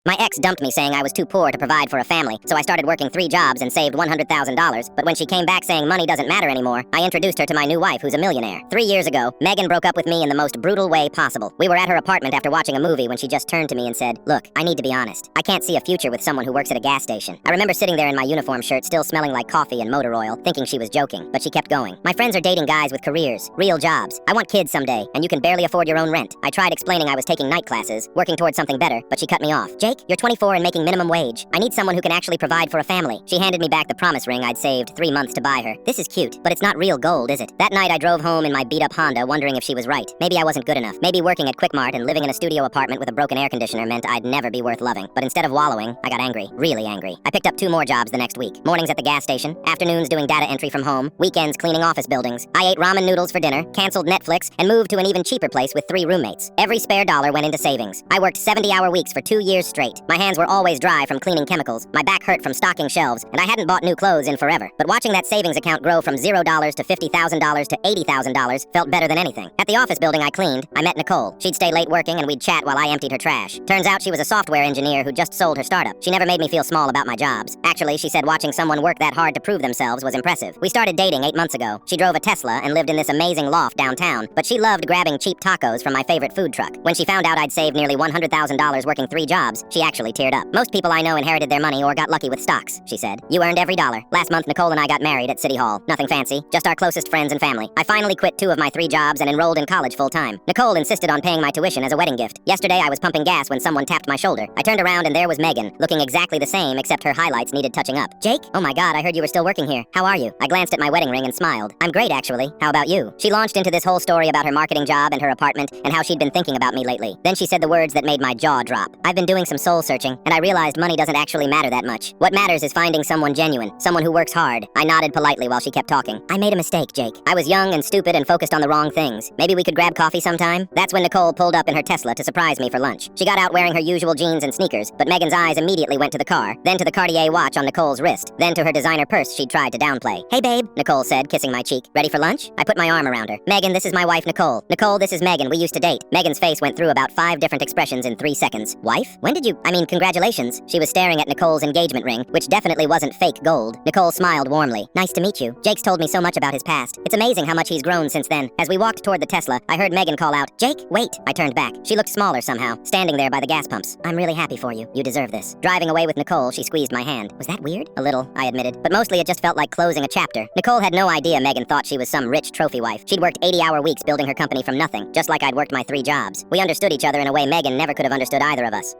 My ex dumped me saying I was too poor to provide for a family, so I started working 3 jobs and saved $100,000. But when she came back saying money doesn't matter anymore, I introduced her to my new wife, who's a millionaire. 3 years ago, Megan broke up with me in the most brutal way possible. We were at her apartment after watching a movie when she just turned to me and said, "Look, I need to be honest. I can't see a future with someone who works at a gas station." I remember sitting there in my uniform shirt, still smelling like coffee and motor oil, thinking she was joking, but she kept going. "My friends are dating guys with careers, real jobs. I want kids someday, and you can barely afford your own rent." I tried explaining I was taking night classes, working towards something better, but she cut me off. "Jake, you're 24 and making minimum wage. I need someone who can actually provide for a family." She handed me back the promise ring I'd saved 3 months to buy her. This is cute, but it's not real gold, is it? That night I drove home in my beat-up Honda, wondering if she was right. Maybe I wasn't good enough. Maybe working at Quick-Mart and living in a studio apartment with a broken air conditioner meant I'd never be worth loving. But instead of wallowing, I got angry. Really angry. I picked up 2 more jobs the next week. Mornings at the gas station, afternoons doing data entry from home, weekends cleaning office buildings. I ate ramen noodles for dinner, canceled Netflix, and moved to an even cheaper place with 3 roommates. Every spare dollar went into savings. I worked 70-hour weeks for 2 years straight. My hands were always dry from cleaning chemicals, my back hurt from stocking shelves, and I hadn't bought new clothes in forever. But watching that savings account grow from $0 to $50,000 to $80,000 felt better than anything. At the office building I cleaned, I met Nicole. She'd stay late working and we'd chat while I emptied her trash. Turns out she was a software engineer who just sold her startup. She never made me feel small about my jobs. Actually, she said watching someone work that hard to prove themselves was impressive. We started dating 8 months ago. She drove a Tesla and lived in this amazing loft downtown, but she loved grabbing cheap tacos from my favorite food truck. When she found out I'd saved nearly $100,000 working 3 jobs, she actually teared up. "Most people I know inherited their money or got lucky with stocks," she said. "You earned every dollar." Last month, Nicole and I got married at City Hall. Nothing fancy, just our closest friends and family. I finally quit 2 of my 3 jobs and enrolled in college full-time. Nicole insisted on paying my tuition as a wedding gift. Yesterday, I was pumping gas when someone tapped my shoulder. I turned around and there was Megan, looking exactly the same except her highlights needed touching up. "Jake? Oh my God, I heard you were still working here. How are you?" I glanced at my wedding ring and smiled. "I'm great, actually. How about you?" She launched into this whole story about her marketing job and her apartment and how she'd been thinking about me lately. Then she said the words that made my jaw drop. "I've been doing some soul searching, and I realized money doesn't actually matter that much. What matters is finding someone genuine, someone who works hard." I nodded politely while she kept talking. "I made a mistake, Jake. I was young and stupid and focused on the wrong things. Maybe we could grab coffee sometime?" That's when Nicole pulled up in her Tesla to surprise me for lunch. She got out wearing her usual jeans and sneakers, but Megan's eyes immediately went to the car, then to the Cartier watch on Nicole's wrist, then to her designer purse she'd tried to downplay. "Hey babe," Nicole said, kissing my cheek. "Ready for lunch?" I put my arm around her. "Megan, this is my wife Nicole. Nicole, this is Megan. We used to date." Megan's face went through about 5 different expressions in 3 seconds. "Wife? When did you— congratulations." She was staring at Nicole's engagement ring, which definitely wasn't fake gold. Nicole smiled warmly. "Nice to meet you. Jake's told me so much about his past. It's amazing how much he's grown since then." As we walked toward the Tesla, I heard Megan call out, "Jake, wait." I turned back. She looked smaller somehow, standing there by the gas pumps. "I'm really happy for you. You deserve this." Driving away with Nicole, she squeezed my hand. Was that weird? A little, I admitted, but mostly it just felt like closing a chapter. Nicole had no idea Megan thought she was some rich trophy wife. She'd worked 80-hour weeks building her company from nothing, just like I'd worked my 3 jobs. We understood each other in a way Megan never could have understood either of us.